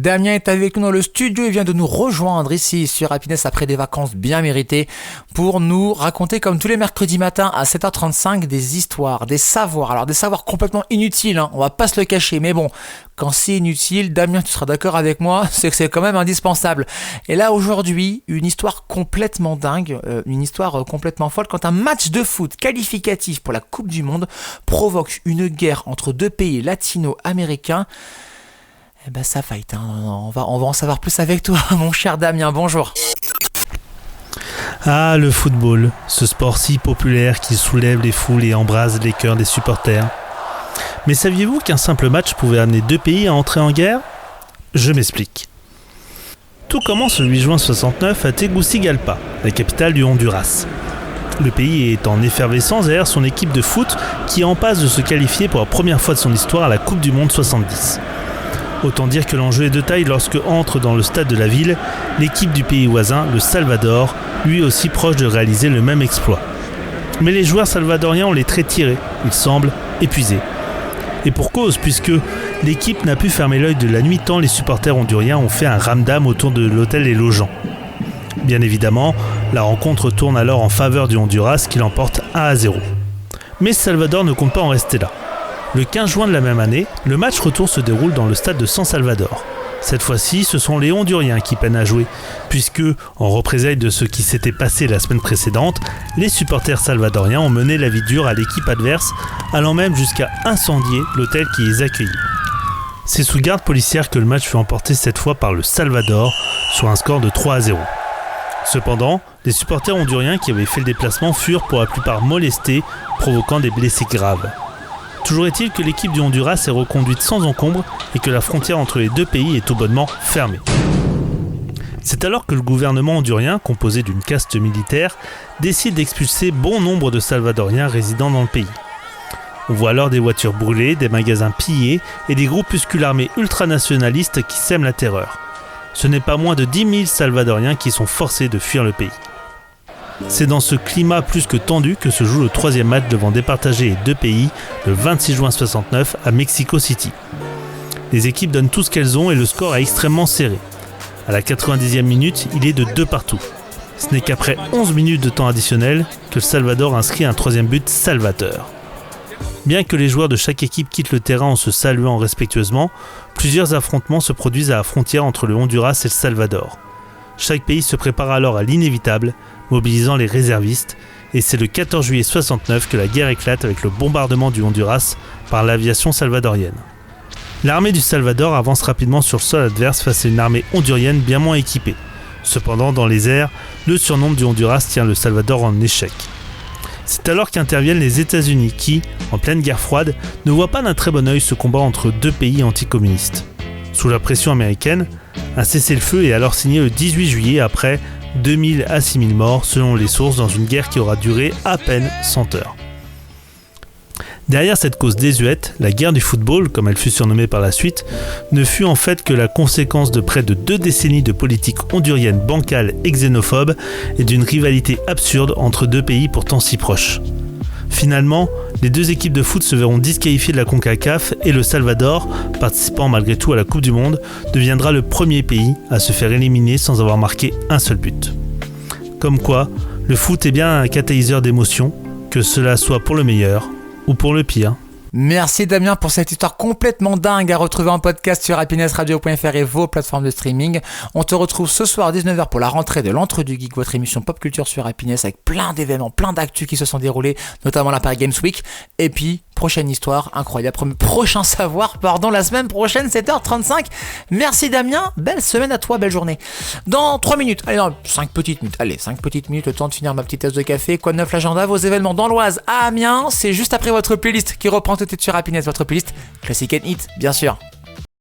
Damien est avec nous dans le studio, il vient de nous rejoindre ici sur Happiness après des vacances bien méritées pour nous raconter comme tous les mercredis matins à 7h35 des histoires, des savoirs. Alors des savoirs complètement inutiles, on va pas se le cacher, mais bon, quand c'est inutile, Damien, tu seras d'accord avec moi, c'est que c'est quand même indispensable. Et là aujourd'hui, une histoire complètement dingue, une histoire complètement folle quand un match de foot qualificatif pour la Coupe du Monde provoque une guerre entre deux pays latino-américains. Eh ben ça fight, on va en savoir plus avec toi, mon cher Damien, bonjour. Ah, le football, ce sport si populaire qui soulève les foules et embrase les cœurs des supporters. Mais saviez-vous qu'un simple match pouvait amener deux pays à entrer en guerre ? Je m'explique. Tout commence le 8 juin 69 à Tegucigalpa, la capitale du Honduras. Le pays est en effervescence derrière son équipe de foot qui est en passe de se qualifier pour la première fois de son histoire à la Coupe du Monde 70. Autant dire que l'enjeu est de taille lorsque entre dans le stade de la ville l'équipe du pays voisin, le Salvador, lui aussi proche de réaliser le même exploit. Mais les joueurs salvadoriens ont les traits tirés, ils semblent épuisés. Et pour cause, puisque l'équipe n'a pu fermer l'œil de la nuit tant les supporters honduriens ont fait un ramdam autour de l'hôtel Les Logeants. Bien évidemment, la rencontre tourne alors en faveur du Honduras qui l'emporte 1-0. Mais Salvador ne compte pas en rester là. Le 15 juin de la même année, le match retour se déroule dans le stade de San Salvador. Cette fois-ci, ce sont les Honduriens qui peinent à jouer, puisque, en représailles de ce qui s'était passé la semaine précédente, les supporters salvadoriens ont mené la vie dure à l'équipe adverse, allant même jusqu'à incendier l'hôtel qui les accueillit. C'est sous garde policière que le match fut emporté cette fois par le Salvador, sur un score de 3-0. Cependant, les supporters honduriens qui avaient fait le déplacement furent pour la plupart molestés, provoquant des blessés graves. Toujours est-il que l'équipe du Honduras est reconduite sans encombre et que la frontière entre les deux pays est tout bonnement fermée. C'est alors que le gouvernement hondurien, composé d'une caste militaire, décide d'expulser bon nombre de Salvadoriens résidant dans le pays. On voit alors des voitures brûlées, des magasins pillés et des groupuscules armés ultranationalistes qui sèment la terreur. Ce n'est pas moins de 10 000 Salvadoriens qui sont forcés de fuir le pays. C'est dans ce climat plus que tendu que se joue le troisième match devant départager les deux pays le 26 juin 69 à Mexico City. Les équipes donnent tout ce qu'elles ont et le score est extrêmement serré. À la 90e minute, il est de 2 partout. Ce n'est qu'après 11 minutes de temps additionnel que le Salvador inscrit un troisième but salvateur. Bien que les joueurs de chaque équipe quittent le terrain en se saluant respectueusement, plusieurs affrontements se produisent à la frontière entre le Honduras et le Salvador. Chaque pays se prépare alors à l'inévitable, mobilisant les réservistes, et c'est le 14 juillet 69 que la guerre éclate avec le bombardement du Honduras par l'aviation salvadorienne. L'armée du Salvador avance rapidement sur le sol adverse face à une armée hondurienne bien moins équipée. Cependant, dans les airs, le surnombre du Honduras tient le Salvador en échec. C'est alors qu'interviennent les États-Unis qui, en pleine guerre froide, ne voient pas d'un très bon œil ce combat entre deux pays anticommunistes. Sous la pression américaine, un cessez-le-feu est alors signé le 18 juillet après 2000 à 6000 morts selon les sources dans une guerre qui aura duré à peine 100 heures. Derrière cette cause désuète, la guerre du football, comme elle fut surnommée par la suite, ne fut en fait que la conséquence de près de 2 décennies de politique hondurienne bancale et xénophobe et d'une rivalité absurde entre deux pays pourtant si proches. Finalement, les deux équipes de foot se verront disqualifiées de la CONCACAF et le Salvador, participant malgré tout à la Coupe du Monde, deviendra le premier pays à se faire éliminer sans avoir marqué un seul but. Comme quoi, le foot est bien un catalyseur d'émotions, que cela soit pour le meilleur ou pour le pire. Merci Damien pour cette histoire complètement dingue à retrouver en podcast sur happinessradio.fr et vos plateformes de streaming. On te retrouve ce soir à 19h pour la rentrée de l'Entre du Geek, votre émission pop culture sur Happiness avec plein d'événements, plein d'actus qui se sont déroulés, notamment la Paris Games Week. Et puis, prochaine histoire incroyable, prochain savoir, la semaine prochaine, 7h35. Merci Damien, belle semaine à toi, belle journée. Dans 3 minutes, allez, non, 5 petites minutes, le temps de finir ma petite tasse de café. Quoi de neuf l'agenda, vos événements dans l'Oise à Amiens, c'est juste après votre playlist qui reprend tout de suite sur Happiness, votre playlist Classic and Hit, bien sûr.